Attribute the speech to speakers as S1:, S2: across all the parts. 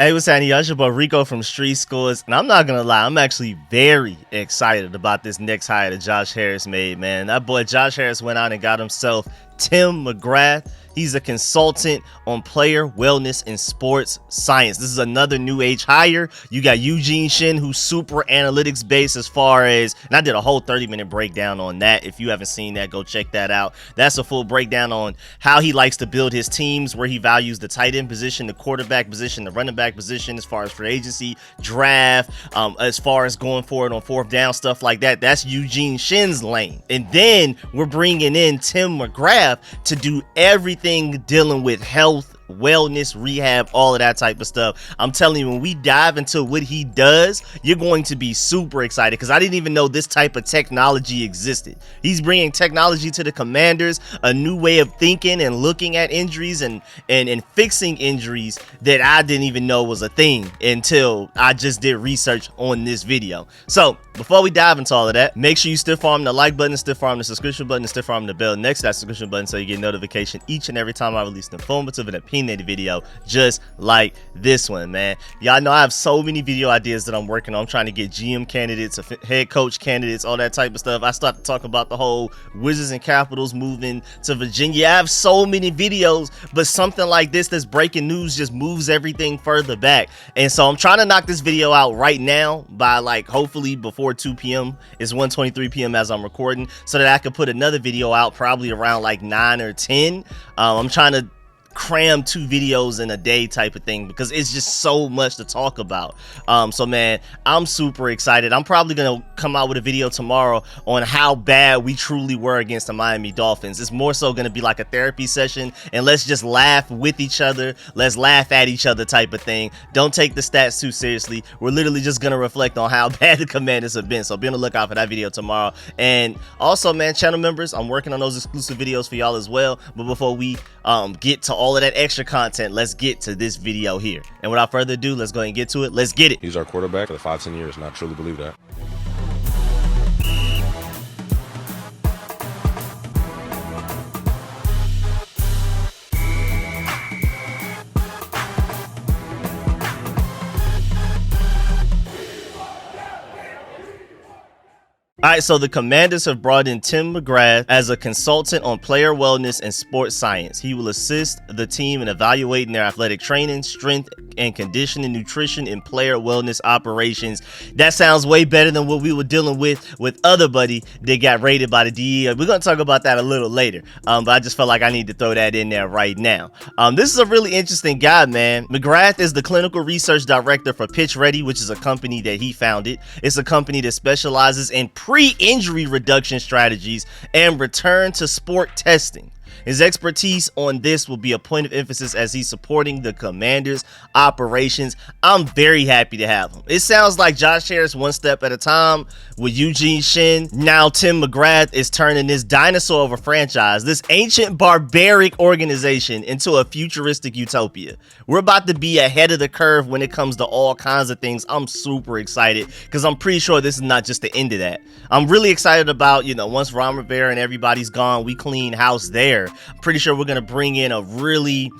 S1: Hey, what's happening? Y'all? It's your boy Rico from RicoScores, and I'm not gonna lie, I'm actually very excited about this next hire that Josh Harris made, man. That boy Josh Harris went out and got himself Tim McGrath. He's a consultant on player wellness and sports science. This is another new age hire. You got Eugene Shin, who's super analytics based as far as, and I did a whole 30-minute breakdown on that. If you haven't seen that, go check that out. That's a full breakdown on how he likes to build his teams, where he values the tight end position, the quarterback position, the running back position, as far as free agency, draft, as far as going forward on fourth down, stuff like that. That's Eugene Shin's lane. And then we're bringing in Tim McGrath to do everything dealing with health, wellness, rehab, all of that type of stuff. I'm telling you, when we dive into what he does, you're going to be super excited, because I didn't even know this type of technology existed. He's bringing technology to the Commanders, a new way of thinking and looking at injuries and fixing injuries that I didn't even know was a thing until I just did research on this video. So before we dive into all of that, make sure you stiff arm the like button, stiff arm the subscription button, and stiff arm the bell next to that subscription button so you get notification each and every time I release an informative and opinionated video just like this one, man. Y'all know I have so many video ideas that I'm working on. I'm trying to get GM candidates, head coach candidates, all that type of stuff. I started to talk about the whole Wizards and Capitals moving to Virginia. I have so many videos, but something like this that's breaking news just moves everything further back. And so I'm trying to knock this video out right now by, like, hopefully before 2 p.m. It's 1:23 p.m. as I'm recording, so that I could put another video out probably around like 9 or 10. I'm trying to cram 2 videos in a day type of thing, because it's just so much to talk about. So man, I'm super excited. I'm probably gonna come out with a video tomorrow on how bad we truly were against the Miami Dolphins. It's more so gonna be like a therapy session, and let's just laugh with each other, let's laugh at each other type of thing. Don't take the stats too seriously. We're literally just gonna reflect on how bad the Commanders have been. So be on the lookout for that video tomorrow. And also, man, channel members, I'm working on those exclusive videos for y'all as well. But before we get to all of that extra content, let's get to this video here. And without further ado, let's go ahead and get to it. Let's get it.
S2: He's our quarterback for the 5-10 years, and I truly believe that.
S1: All right, so the Commanders have brought in Tim McGrath as a consultant on player wellness and sports science. He will assist the team in evaluating their athletic training, strength and conditioning, nutrition, and player wellness operations. That sounds way better than what we were dealing with other buddy that got raided by the DEA. We're going to talk about that a little later, but I just felt like I need to throw that in there right now. This is a really interesting guy, man. McGrath is the clinical research director for Pitch Ready, which is a company that he founded. It's a company that specializes in pre-injury reduction strategies and return to sport testing. His expertise on this will be a point of emphasis as he's supporting the Commanders' operations. I'm very happy to have him. It sounds like Josh Harris one step at a time with Eugene Shin. Now Tim McGrath is turning this dinosaur of a franchise, this ancient barbaric organization, into a futuristic utopia. We're about to be ahead of the curve when it comes to all kinds of things. I'm super excited, because I'm pretty sure this is not just the end of that. I'm really excited about, once Ron Rivera and everybody's gone, we clean house there. I'm pretty sure we're going to bring in a really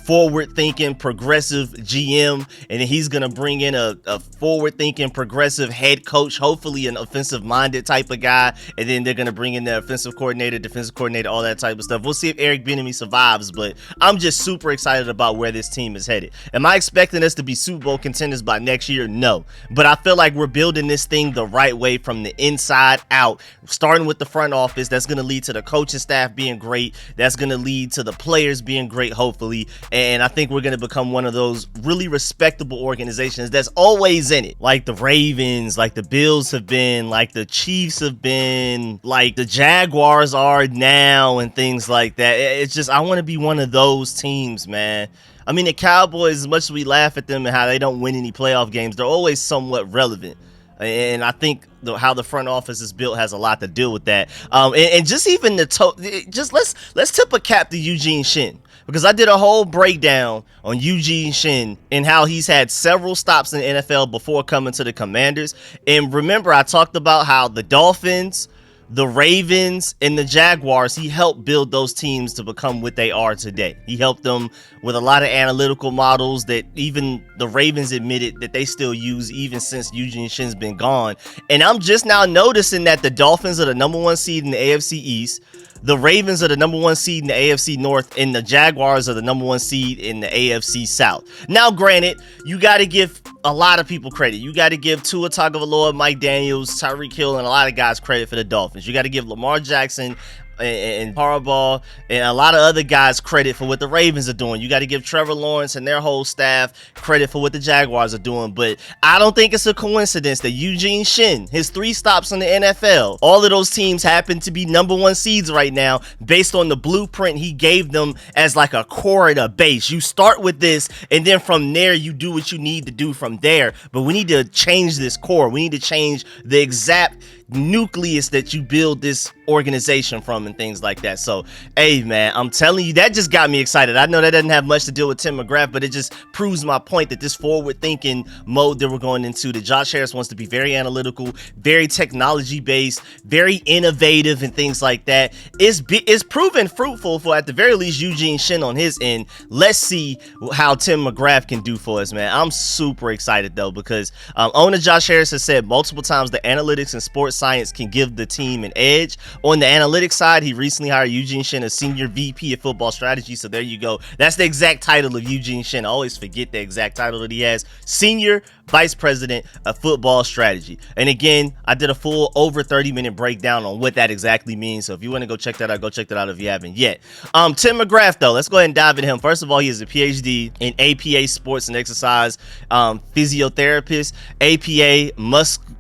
S1: forward-thinking, progressive GM, and then he's going to bring in a forward-thinking, progressive head coach, hopefully an offensive-minded type of guy, and then they're going to bring in the offensive coordinator, defensive coordinator, all that type of stuff. We'll see if Eric Bieniemy survives, but I'm just super excited about where this team is headed. Am I expecting us to be Super Bowl contenders by next year? No, but I feel like we're building this thing the right way from the inside out, starting with the front office. That's going to lead to the coaching staff being great. That's going to lead to the players being great, hopefully. And I think we're going to become one of those really respectable organizations that's always in it. Like the Ravens, like the Bills have been, like the Chiefs have been, like the Jaguars are now, and things like that. It's just, I want to be one of those teams, man. I mean, the Cowboys, as much as we laugh at them and how they don't win any playoff games, they're always somewhat relevant. And I think how the front office is built has a lot to do with that. And just even let's tip a cap to Eugene Shin, because I did a whole breakdown on Eugene Shin and how he's had several stops in the NFL before coming to the Commanders. And remember, I talked about how the Dolphins the Ravens and the Jaguars, he helped build those teams to become what they are today. He helped them with a lot of analytical models that even the Ravens admitted that they still use even since Eugene Shin's been gone. And I'm just now noticing that the Dolphins are the number 1 seed in the AFC East. The Ravens are the number 1 seed in the AFC North, and the Jaguars are the number 1 seed in the AFC South. Now, granted, you got to give a lot of people credit. You got to give Tua Tagovailoa, Mike Daniels, Tyreek Hill, and a lot of guys credit for the Dolphins. You got to give Lamar Jackson and Harbaugh and a lot of other guys credit for what the Ravens are doing. You got to give Trevor Lawrence and their whole staff credit for what the Jaguars are doing. But I don't think it's a coincidence that Eugene Shin, his 3 stops in the NFL, all of those teams happen to be number 1 seeds right now based on the blueprint he gave them as like a core and a base. You start with this, and then from there you do what you need to do from there. But we need to change this core. We need to change the exact nucleus that you build this organization from and things like that. So, hey, man, I'm telling you, that just got me excited. I know that doesn't have much to do with Tim McGrath, but it just proves my point that this forward-thinking mode that we're going into, that Josh Harris wants to be very analytical, very technology-based, very innovative and things like that, is proven fruitful for, at the very least, Eugene Shin on his end. Let's see how Tim McGrath can do for us, man. I'm super excited, though, because owner Josh Harris has said multiple times that analytics and sports science can give the team an edge. On the analytics side, he recently hired Eugene Shin as Senior VP of Football Strategy. So there you go. That's the exact title of Eugene Shin. I always forget the exact title that he has. Senior Vice President of Football Strategy. And again, I did a full over 30-minute breakdown on what that exactly means. So if you want to go check that out, go check that out if you haven't yet. Tim McGrath, though, let's go ahead and dive into him. First of all, he is a PhD in APA Sports and Exercise Physiotherapist, APA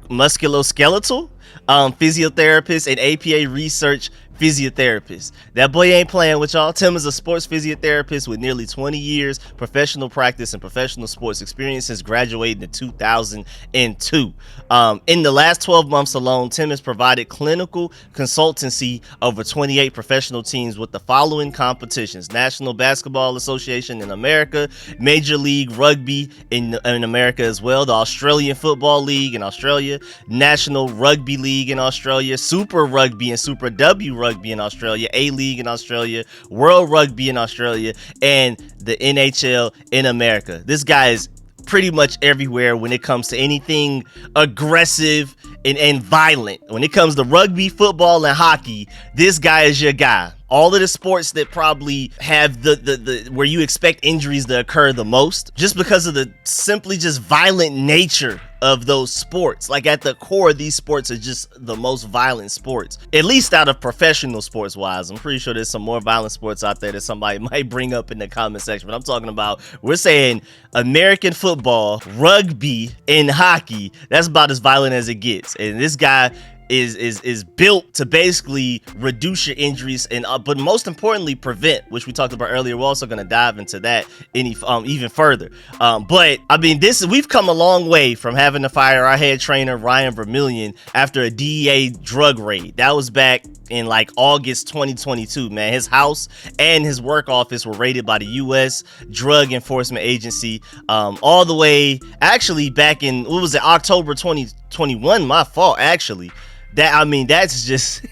S1: Musculoskeletal physiotherapist, and APA Research physiotherapist. That boy ain't playing with y'all. Tim is a sports physiotherapist with nearly 20 years professional practice and professional sports experience since graduating in 2002. In the last 12 months alone, Tim has provided clinical consultancy over 28 professional teams with the following competitions: National Basketball Association in America, Major League Rugby in America as well, the Australian Football League in Australia, National Rugby League in Australia, Super Rugby and Super W Rugby in Australia, A-League in Australia, World Rugby in Australia, and the NHL in America. This guy is pretty much everywhere when it comes to anything aggressive and violent. When it comes to rugby, football, and hockey, this guy is your guy. All of the sports that probably have the where you expect injuries to occur the most, just because of the simply just violent nature of those sports. Like, at the core, these sports are just the most violent sports, at least out of professional sports wise. I'm pretty sure there's some more violent sports out there that somebody might bring up in the comment section, but I'm talking about, we're saying American football, rugby, and hockey. That's about as violent as it gets. And this guy is built to basically reduce your injuries and but most importantly prevent, which we talked about earlier. We're also going to dive into that even further. But I mean, we've come a long way from having to fire our head trainer Ryan Vermillion after a DEA drug raid. That was back in like August 2022, man. His house and his work office were raided by the U.S. Drug Enforcement Agency all the way actually back in, what was it, October 2021. My fault, actually. That's just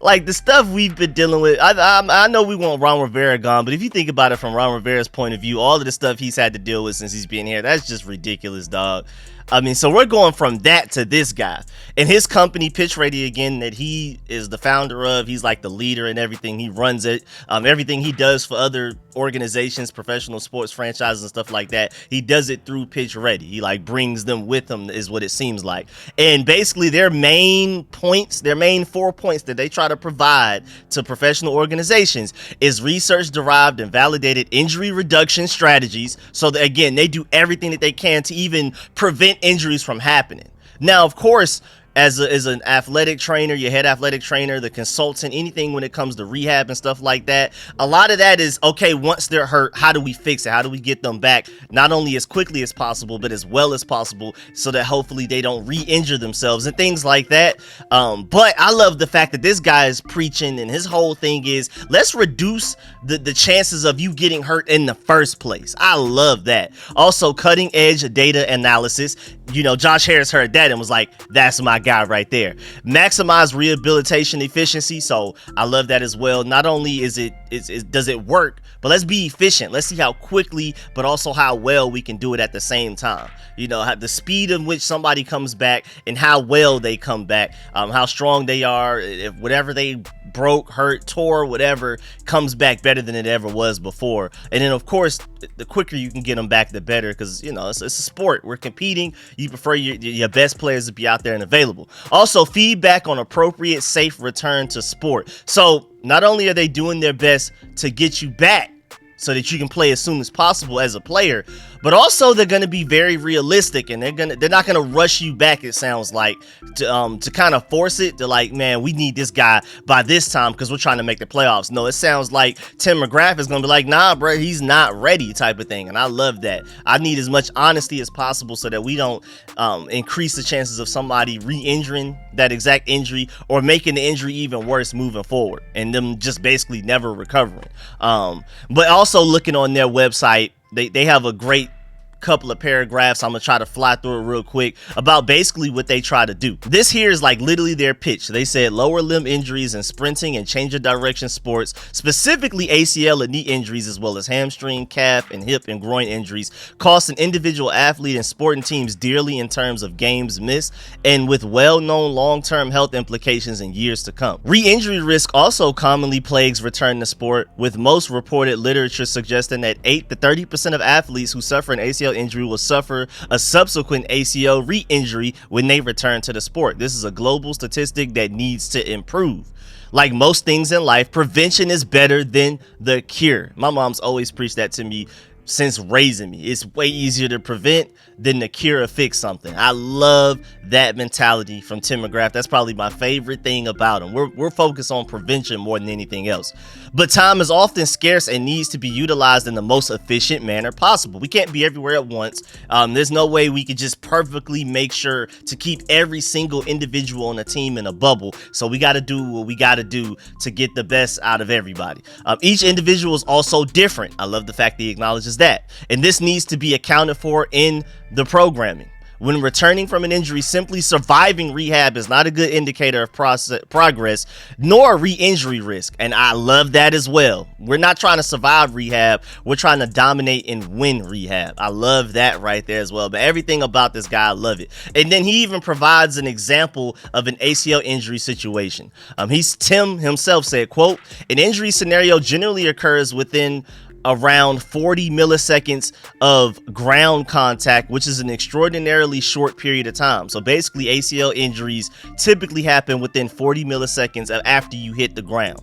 S1: like the stuff we've been dealing with. I know we want Ron Rivera gone, but if you think about it from Ron Rivera's point of view, all of the stuff he's had to deal with since he's been here, that's just ridiculous, dog. I mean, so we're going from that to this guy and his company, Pitch Ready, again, that he is the founder of. He's like the leader and everything. He runs it. Everything he does for other organizations, professional sports franchises and stuff like that, he does it through Pitch Ready. He like brings them with him, is what it seems like. And basically their main 4 points that they try to provide to professional organizations is research derived and validated injury reduction strategies. So that, again, they do everything that they can to even prevent injuries from happening. Now, of course, as an athletic trainer, your head athletic trainer, the consultant, anything when it comes to rehab and stuff like that, a lot of that is, okay, once they're hurt, how do we fix it? How do we get them back not only as quickly as possible, but as well as possible, so that hopefully they don't re-injure themselves and things like that. But I love the fact that this guy is preaching, and his whole thing is, let's reduce the chances of you getting hurt in the first place. I love that. Also, cutting edge data analysis. You know, Josh Harris heard that and was like, that's my guy. guy right there. Maximize rehabilitation efficiency. So I love that as well. Not only does it work, but let's be efficient. Let's see how quickly, but also how well we can do it at the same time. You know, the speed in which somebody comes back and how well they come back, how strong they are, if whatever they broke, hurt, tore, whatever, comes back better than it ever was before. And then, of course, the quicker you can get them back, the better, because, you know, it's a sport. We're competing. You prefer your best players to be out there and available. Also, feedback on appropriate, safe return to sport. So not only are they doing their best to get you back so that you can play as soon as possible as a player, but also they're going to be very realistic, and they're not going to rush you back, it sounds like, to kind of force it to, like, man, we need this guy by this time because we're trying to make the playoffs. No, it sounds like Tim McGrath is going to be like, nah, bro, he's not ready type of thing. And I love that. I need as much honesty as possible so that we don't increase the chances of somebody re-injuring that exact injury or making the injury even worse moving forward and them just basically never recovering. But also looking on their website, they have a great couple of paragraphs. I'm gonna try to fly through it real quick about basically what they try to do. This here is like literally their pitch. They said lower limb injuries and sprinting and change of direction sports, specifically ACL and knee injuries, as well as hamstring, calf, and hip and groin injuries, cost an individual athlete and sporting teams dearly in terms of games missed and with well-known long-term health implications in years to come. Re-injury risk also commonly plagues return to sport, with most reported literature suggesting that 8 to 30% of athletes who suffer an ACL injury will suffer a subsequent ACL re-injury when they return to the sport. This is a global statistic that needs to improve. Like most things in life, prevention is better than the cure. My mom's always preached that to me since raising me. It's way easier to prevent than to cure or fix something. I love that mentality from Tim McGrath. That's probably my favorite thing about him. We're focused on prevention more than anything else. But time is often scarce and needs to be utilized in the most efficient manner possible. We can't be everywhere at once. There's no way we could just perfectly make sure to keep every single individual on the team in a bubble. So we got to do what we got to do to get the best out of everybody. Each individual is also different. I love the fact that he acknowledges that. And this needs to be accounted for in the programming. When returning from an injury, simply surviving rehab is not a good indicator of progress, nor re-injury risk. And I love that as well. We're not trying to survive rehab. We're trying to dominate and win rehab. I love that right there as well. But everything about this guy, I love it. And then he even provides an example of an ACL injury situation. Tim himself said, quote, an injury scenario generally occurs within around 40 milliseconds of ground contact, which is an extraordinarily short period of time. So basically ACL injuries typically happen within 40 milliseconds after you hit the ground.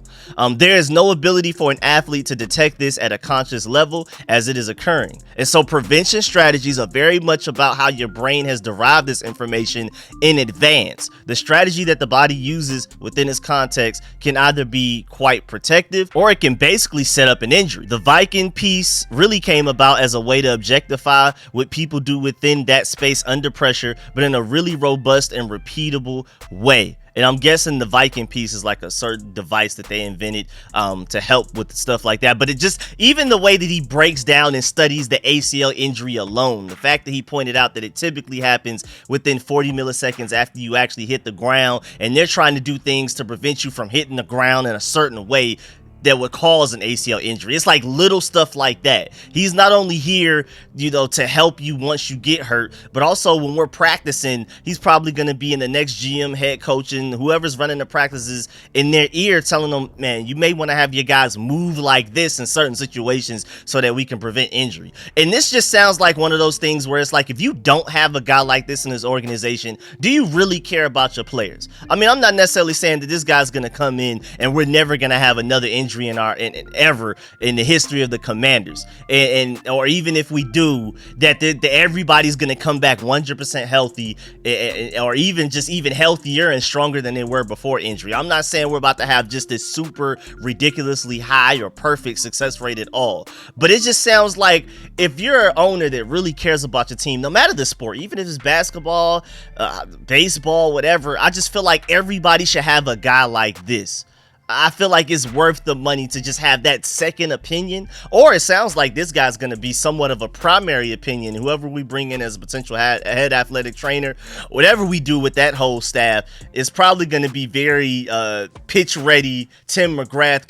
S1: There is no ability for an athlete to detect this at a conscious level as it is occurring. And so prevention strategies are very much about how your brain has derived this information in advance. The strategy that the body uses within its context can either be quite protective or it can basically set up an injury. The Viking piece really came about as a way to objectify what people do within that space under pressure, but in a really robust and repeatable way. And I'm guessing the Viking piece is like a certain device that they invented to help with stuff like that. But it just, even the way that he breaks down and studies the ACL injury alone, the fact that he pointed out that it typically happens within 40 milliseconds after you actually hit the ground, and they're trying to do things to prevent you from hitting the ground in a certain way that would cause an ACL injury. It's like little stuff like that. He's not only here, to help you once you get hurt, but also when we're practicing, he's probably going to be in the next GM, head coach, and whoever's running the practices in their ear telling them, man, you may want to have your guys move like this in certain situations so that we can prevent injury. And this just sounds like one of those things where it's like, if you don't have a guy like this in this organization, do you really care about your players? I mean, I'm not necessarily saying that this guy's going to come in and we're never going to have another injury ever in the history of the Commanders, and or even if we do, that everybody's gonna come back 100% healthy, or even healthier and stronger than they were before injury. I'm not saying we're about to have just this super ridiculously high or perfect success rate at all, but it just sounds like if you're an owner that really cares about your team, no matter the sport, even if it's basketball, baseball, whatever, I just feel like everybody should have a guy like this. I feel like it's worth the money to just have that second opinion. Or it sounds like this guy's going to be somewhat of a primary opinion. Whoever we bring in as a potential head athletic trainer, whatever we do with that whole staff is probably going to be very pitch ready, Tim McGrath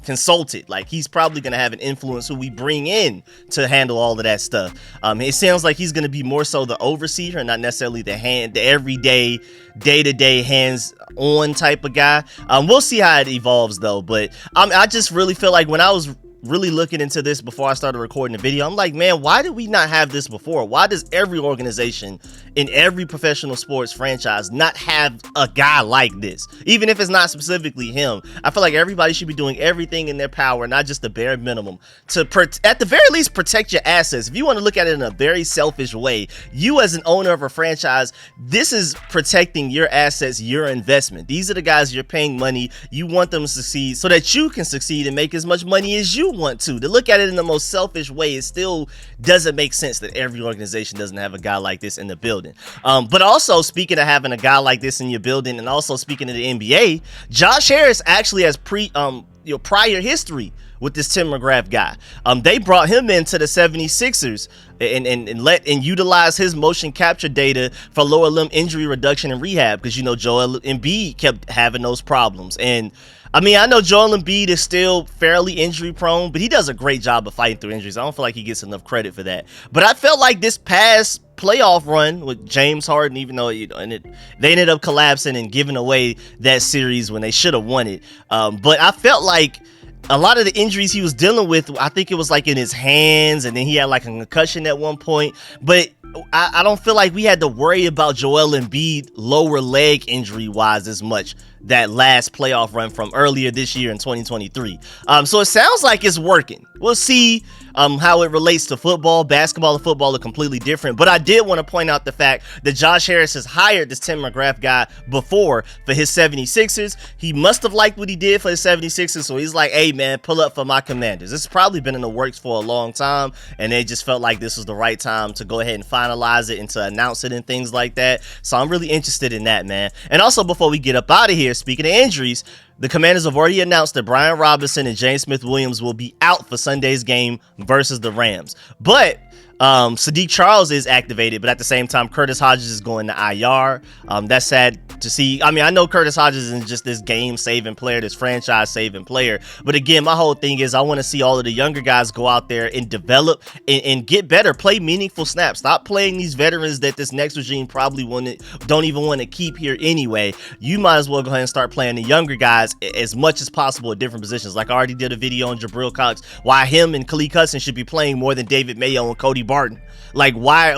S1: consulted. Like, he's probably going to have an influence who we bring in to handle all of that stuff. It sounds like he's going to be more so the overseer and not necessarily the everyday, day-to-day hands-on type of guy. We'll see how it evolves though, but I just really feel like when I was really looking into this before I started recording the video, I'm like, man, why did we not have this before? Why does every organization in every professional sports franchise not have a guy like this? Even if it's not specifically him, I feel like everybody should be doing everything in their power, not just the bare minimum, to at the very least protect your assets. If you want to look at it in a very selfish way, you as an owner of a franchise, this is protecting your assets, your investment. These are the guys you're paying money. You want them to succeed so that you can succeed and make as much money as you want to. To look at it in the most selfish way, it still doesn't make sense that every organization doesn't have a guy like this in the building. But also, speaking of having a guy like this in your building, and also speaking of the NBA, Josh Harris actually has prior history with this Tim McGrath guy. They brought him into the 76ers and utilize his motion capture data for lower limb injury reduction and rehab, because Joel Embiid kept having those problems. And I mean, I know Joel Embiid is still fairly injury prone, but he does a great job of fighting through injuries. I don't feel like he gets enough credit for that. But I felt like this past playoff run with James Harden, even though they ended up collapsing and giving away that series when they should have won it. But I felt like a lot of the injuries he was dealing with, I think it was like in his hands, and then he had like a concussion at one point. But I don't feel like we had to worry about Joel Embiid lower leg injury wise as much that last playoff run from earlier this year in 2023. So it sounds like it's working. We'll see how it relates to football. Basketball and football are completely different. But I did want to point out the fact that Josh Harris has hired this Tim McGrath guy before for his 76ers. He must have liked what he did for his 76ers, so he's like, hey man, pull up for my Commanders. This has probably been in the works for a long time, and they just felt like this was the right time to go ahead and finalize it and to announce it and things like that. So I'm really interested in that, man. And also, before we get up out of here, speaking of injuries, the Commanders have already announced that Brian Robinson and James Smith-Williams will be out for Sunday's game versus the Rams. But Sadiq Charles is activated, but at the same time, Curtis Hodges is going to IR. That's sad to see. I mean, I know Curtis Hodges isn't just this game-saving player, this franchise-saving player. But again, my whole thing is I want to see all of the younger guys go out there and develop and get better, play meaningful snaps. Stop playing these veterans that this next regime probably don't even want to keep here anyway. You might as well go ahead and start playing the younger guys as much as possible at different positions. Like I already did a video on Jabril Cox, why him and Khalid Hudson should be playing more than David Mayo and Cody Barton. Like, why?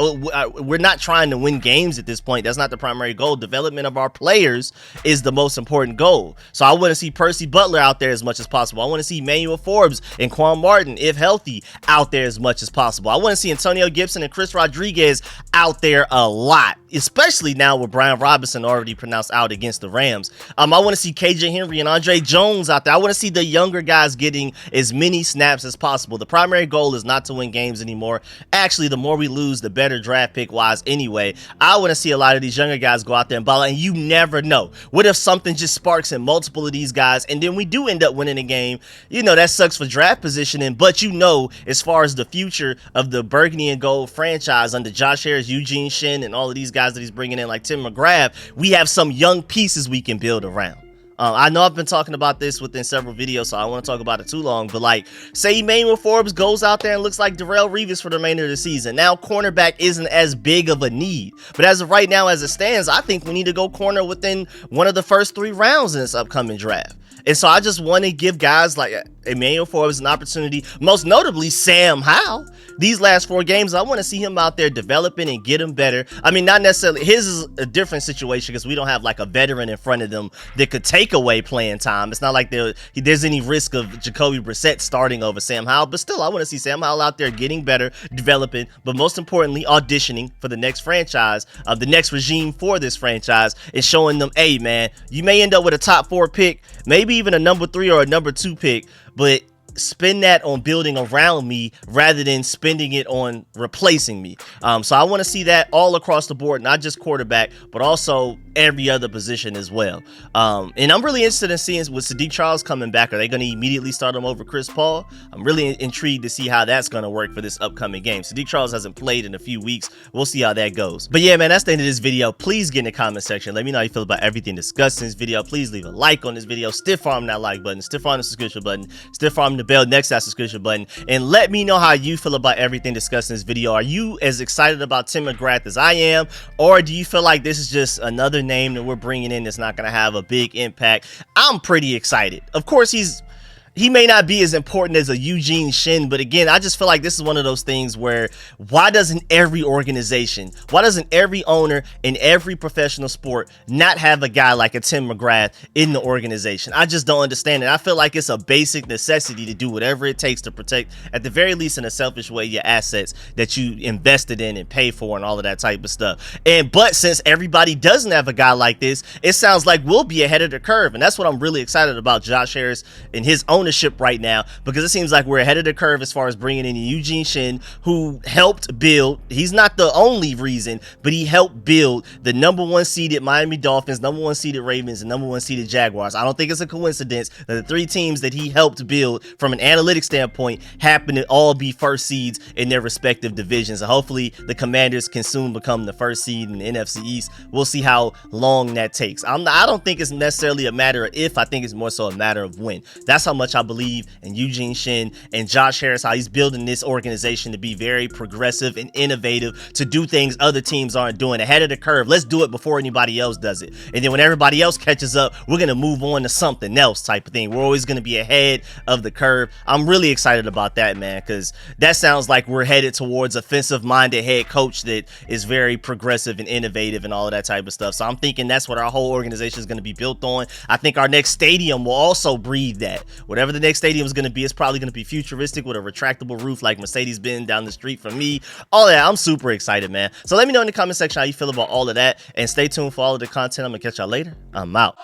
S1: We're not trying to win games at this point. That's not the primary goal. Development of our players is the most important goal. So I want to see Percy Butler out there as much as possible. I want to see Emmanuel Forbes and Quan Martin, if healthy, out there as much as possible. I want to see Antonio Gibson and Chris Rodriguez out there a lot, especially now with Brian Robinson already pronounced out against the Rams. I want to see KJ Henry and Andre Jones out there. I want to see the younger guys getting as many snaps as possible. The primary goal is not to win games anymore. Actually, the more we lose, the better draft pick wise anyway. I want to see a lot of these younger guys go out there and ball, and you never know. What if something just sparks in multiple of these guys, and then we do end up winning a game? That sucks for draft positioning, but as far as the future of the Burgundy and Gold franchise under Josh Harris, Eugene Shin, and all of these guys that he's bringing in like Tim McGrath, we have some young pieces we can build around. I know I've been talking about this within several videos, so I don't want to talk about it too long, but say Emmanuel Forbes goes out there and looks like Darrelle Revis for the remainder of the season. Now cornerback isn't as big of a need, but as of right now, as it stands, I think we need to go corner within one of the first 3 rounds in this upcoming draft. And so I just want to give guys like Emmanuel Forbes an opportunity, most notably Sam Howell. These last 4 games, I want to see him out there developing and get him better. I mean, not necessarily, his is a different situation because we don't have like a veteran in front of them that could take away playing time. It's not like there's any risk of Jacoby Brissett starting over Sam Howell, but still, I want to see Sam Howell out there getting better, developing, but most importantly, auditioning for the next franchise, the next regime for this franchise, and showing them, hey man, you may end up with a top 4 pick, maybe even a number 3 or a number 2 pick, but spend that on building around me rather than spending it on replacing me. So I want to see that all across the board, not just quarterback, but also every other position as well. And I'm really interested in seeing with Sadiq Charles coming back, are they going to immediately start him over Chris Paul? I'm really intrigued to see how that's going to work for this upcoming game. Sadiq Charles hasn't played in a few weeks. We'll see how that goes. But yeah, man, that's the end of this video. Please get in the comment section. Let me know how you feel about everything discussed in this video. Please leave a like on this video. Stiff arm that like button. Stiff arm the subscription button. Stiff arm the bell next to that subscription button. And let me know how you feel about everything discussed in this video. Are you as excited about Tim McGrath as I am? Or do you feel like this is just another name that we're bringing in that's not going to have a big impact? I'm pretty excited. Of course, he may not be as important as a Eugene Shin, but again, I just feel like this is one of those things where why doesn't every organization, why doesn't every owner in every professional sport not have a guy like a Tim McGrath in the organization? I just don't understand it. I feel like it's a basic necessity to do whatever it takes to protect, at the very least in a selfish way, your assets that you invested in and pay for and all of that type of stuff. But since everybody doesn't have a guy like this, it sounds like we'll be ahead of the curve. And that's what I'm really excited about Josh Harris and his ownership right now, because it seems like we're ahead of the curve as far as bringing in Eugene Shin, who helped build, he's not the only reason, but he helped build the #1 seeded Miami Dolphins, #1 seeded Ravens, and #1 seeded Jaguars. I don't think it's a coincidence that the three teams that he helped build from an analytics standpoint happen to all be first seeds in their respective divisions. And hopefully the Commanders can soon become the first seed in the NFC East. We'll see how long that takes. I don't think it's necessarily a matter of if, I think it's more so a matter of when. That's how much I believe in Eugene Shin and Josh Harris, how he's building this organization to be very progressive and innovative, to do things other teams aren't doing, ahead of the curve. Let's do it before anybody else does it. And then when everybody else catches up, we're going to move on to something else type of thing. We're always going to be ahead of the curve. I'm really excited about that, man, because that sounds like we're headed towards offensive-minded head coach that is very progressive and innovative and all of that type of stuff. So I'm thinking that's what our whole organization is going to be built on. I think our next stadium will also breathe that. Whatever the next stadium is going to be, it's probably going to be futuristic with a retractable roof like Mercedes-Benz down the street from me. All that, I'm super excited, man. So let me know in the comment section how you feel about all of that, and stay tuned for all of the content. I'm going to catch y'all later. I'm out.